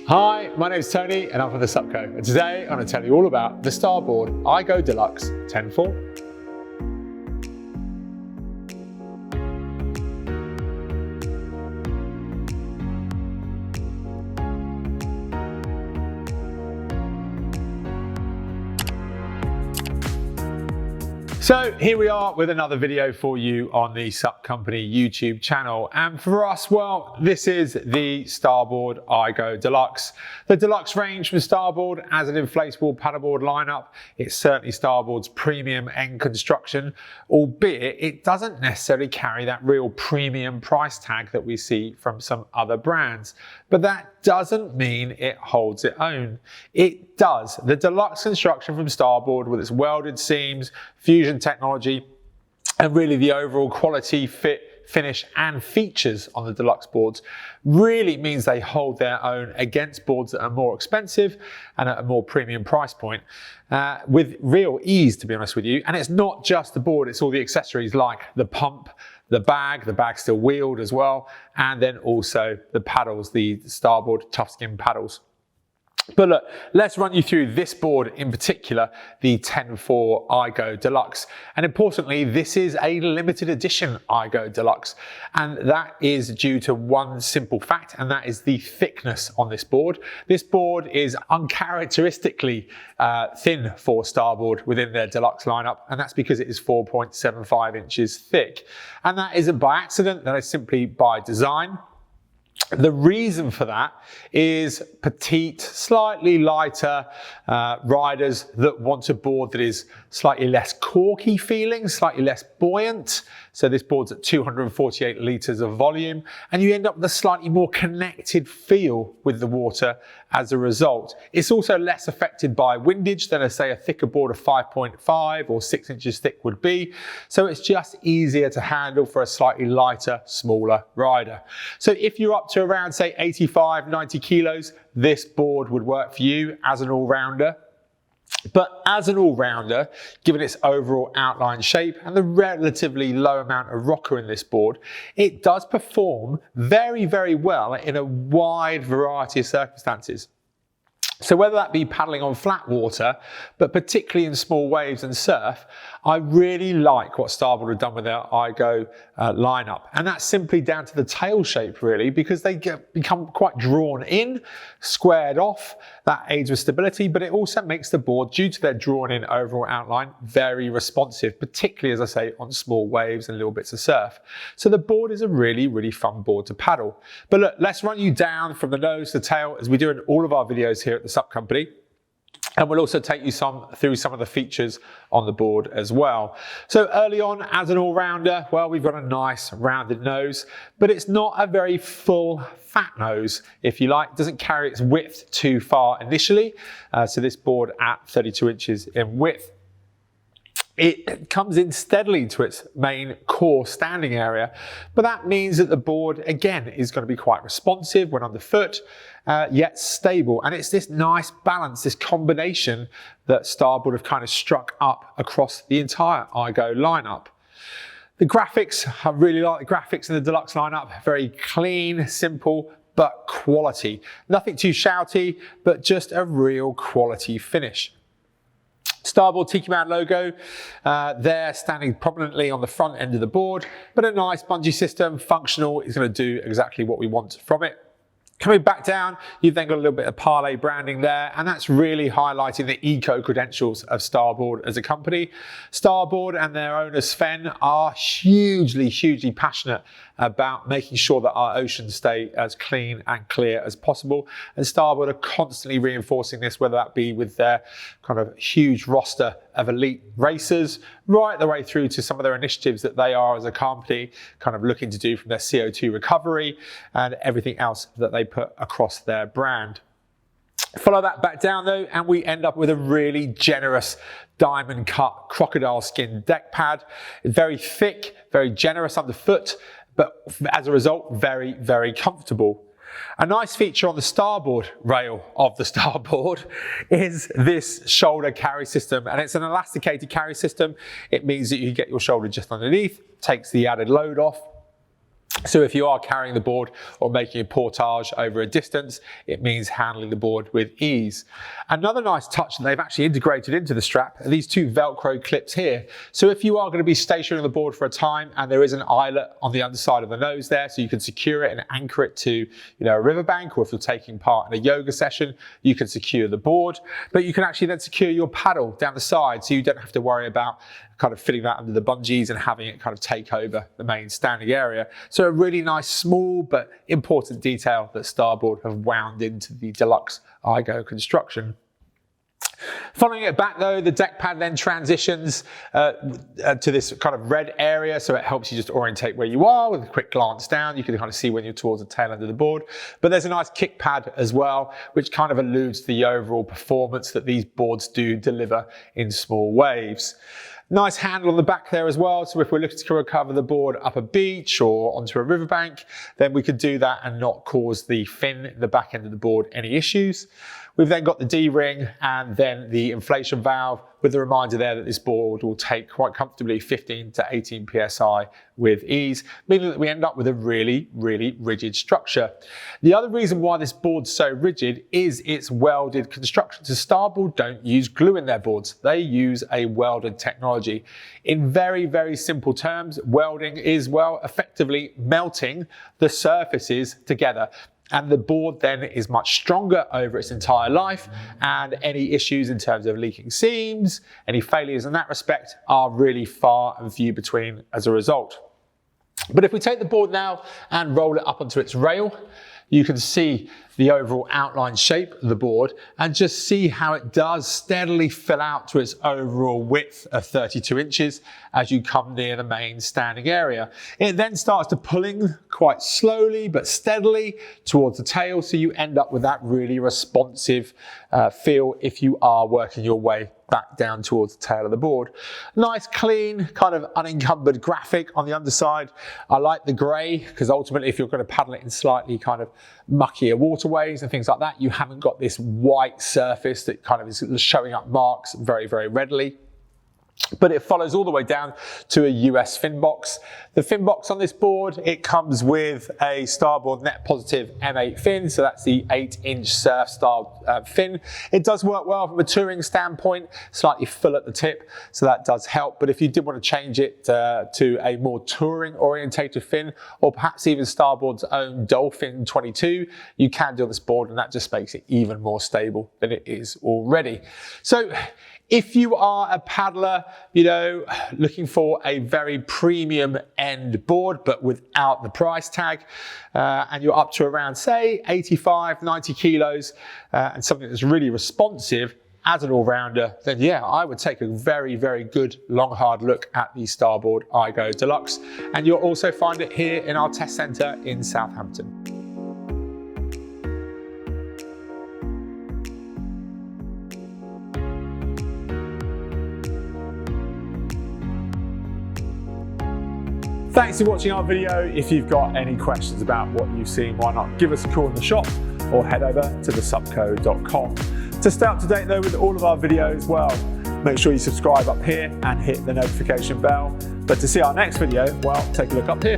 Hi, my name is Tony and I'm from the Supco, and today I'm going to tell you all about the Starboard IGO Deluxe 10.4. So here we are with another video for you on the Sup Company YouTube channel, and for us, well, this is the Starboard IGO Deluxe. The Deluxe range from Starboard as an inflatable paddleboard lineup. It's certainly Starboard's premium end construction, albeit it doesn't necessarily carry that real premium price tag that we see from some other brands. But that doesn't mean it holds its own. It does. The Deluxe construction from Starboard, with its welded seams, fusion technology, and really the overall quality, fit, finish and features on the Deluxe boards, really means they hold their own against boards that are more expensive and at a more premium price point with real ease, to be honest with you. And it's not just the board, it's all the accessories like the pump, the bag's still wheeled as well, and then also the paddles, the Starboard tough skin paddles. But look, let's run you through this board in particular, the 10.4 IGO Deluxe. And importantly, this is a limited edition IGO Deluxe. And that is due to one simple fact, and that is the thickness on this board. This board is uncharacteristically thin for Starboard within their Deluxe lineup, and that's because it is 4.75 inches thick. And that isn't by accident, that is simply by design. The reason for that is petite, slightly lighter riders that want a board that is slightly less corky feeling, slightly less buoyant. So this board's at 248 litres of volume, and you end up with a slightly more connected feel with the water as a result. It's also less affected by windage than, say, a thicker board of 5.5 or 6 inches thick would be. So it's just easier to handle for a slightly lighter, smaller rider. So if you're up to around, say, 85, 90 kilos, this board would work for you as an all-rounder. But as an all-rounder, given its overall outline shape and the relatively low amount of rocker in this board, it does perform very, very well in a wide variety of circumstances. So whether that be paddling on flat water, but particularly in small waves and surf, I really like what Starboard have done with their IGO lineup. And that's simply down to the tail shape, really, because they become quite drawn in, squared off. That aids with stability, but it also makes the board, due to their drawn in overall outline, very responsive, particularly, as I say, on small waves and little bits of surf. So the board is a really, really fun board to paddle. But look, let's run you down from the nose to the tail, as we do in all of our videos here at the Sup Company. And we'll also take you through some of the features on the board as well. So early on, as an all-rounder, well, we've got a nice rounded nose, but it's not a very full, fat nose, if you like. It doesn't carry its width too far initially. So this board at 32 inches in width, it comes in steadily to its main core standing area, but that means that the board, again, is going to be quite responsive when underfoot, yet stable. And it's this nice balance, this combination that Starboard have kind of struck up across the entire IGO lineup. The graphics, I really like the graphics in the Deluxe lineup. Very clean, simple, but quality. Nothing too shouty, but just a real quality finish. Starboard Tiki Man logo there, standing prominently on the front end of the board, but a nice bungee system, functional, is going to do exactly what we want from it. Coming back down, you've then got a little bit of parlay branding there, and that's really highlighting the eco credentials of Starboard as a company. Starboard and their owner Sven are hugely passionate about making sure that our oceans stay as clean and clear as possible. And Starboard are constantly reinforcing this, whether that be with their kind of huge roster of elite racers, right the way through to some of their initiatives that they are as a company kind of looking to do from their CO2 recovery and everything else that they put across their brand. Follow that back down though, and we end up with a really generous diamond cut crocodile skin deck pad. Very thick, very generous underfoot, but as a result, very comfortable. A nice feature on the starboard rail of the Starboard is this shoulder carry system, and it's an elasticated carry system. It means that you get your shoulder just underneath, takes the added load off. So if you are carrying the board or making a portage over a distance, it means handling the board with ease. Another nice touch that they've actually integrated into the strap are these two Velcro clips here. So if you are going to be stationary on the board for a time and there is an eyelet on the underside of the nose there, so you can secure it and anchor it to, a riverbank, or if you're taking part in a yoga session, you can secure the board, but you can actually then secure your paddle down the side, so you don't have to worry about kind of fitting that under the bungees and having it kind of take over the main standing area. So a really nice, small but important detail that Starboard have wound into the Deluxe IGO construction. Following it back though, the deck pad then transitions to this kind of red area, so it helps you just orientate where you are with a quick glance down. You can kind of see when you're towards the tail end of the board. But there's a nice kick pad as well, which kind of alludes to the overall performance that these boards do deliver in small waves. Nice handle on the back there as well, so if we're looking to recover the board up a beach or onto a riverbank, then we could do that and not cause the fin in the back end of the board any issues. We've then got the D-ring and then the inflation valve, with the reminder there that this board will take quite comfortably 15 to 18 PSI with ease, meaning that we end up with a really, really rigid structure. The other reason why this board's so rigid is its welded construction. So Starboard don't use glue in their boards. They use a welded technology. In very, very simple terms, welding is, effectively melting the surfaces together. And the board then is much stronger over its entire life, and any issues in terms of leaking seams, any failures in that respect are really far and few between as a result. But if we take the board now and roll it up onto its rail, you can see the overall outline shape of the board and just see how it does steadily fill out to its overall width of 32 inches as you come near the main standing area. It then starts to pulling quite slowly but steadily towards the tail, so you end up with that really responsive feel if you are working your way back down towards the tail of the board. Nice, clean, kind of unencumbered graphic on the underside. I like the grey because ultimately if you're going to paddle it in slightly kind of muckier waterways and things like that, you haven't got this white surface that kind of is showing up marks very, very readily. But it follows all the way down to a US fin box. The fin box on this board, it comes with a Starboard net positive M8 fin, so that's the 8-inch surf style fin. It does work well from a touring standpoint, slightly full at the tip, so that does help. But if you did want to change it to a more touring orientated fin, or perhaps even Starboard's own Dolphin 22, you can do on this board, and that just makes it even more stable than it is already. So if you are a paddler, looking for a very premium end board, but without the price tag, and you're up to around, say, 85, 90 kilos, and something that's really responsive as an all-rounder, then yeah, I would take a very, very good long, hard look at the Starboard IGO Deluxe. And you'll also find it here in our test centre in Southampton. Thanks for watching our video. If you've got any questions about what you've seen, why not give us a call in the shop or head over to thesupco.com. To stay up to date though with all of our videos, make sure you subscribe up here and hit the notification bell. But to see our next video, take a look up here.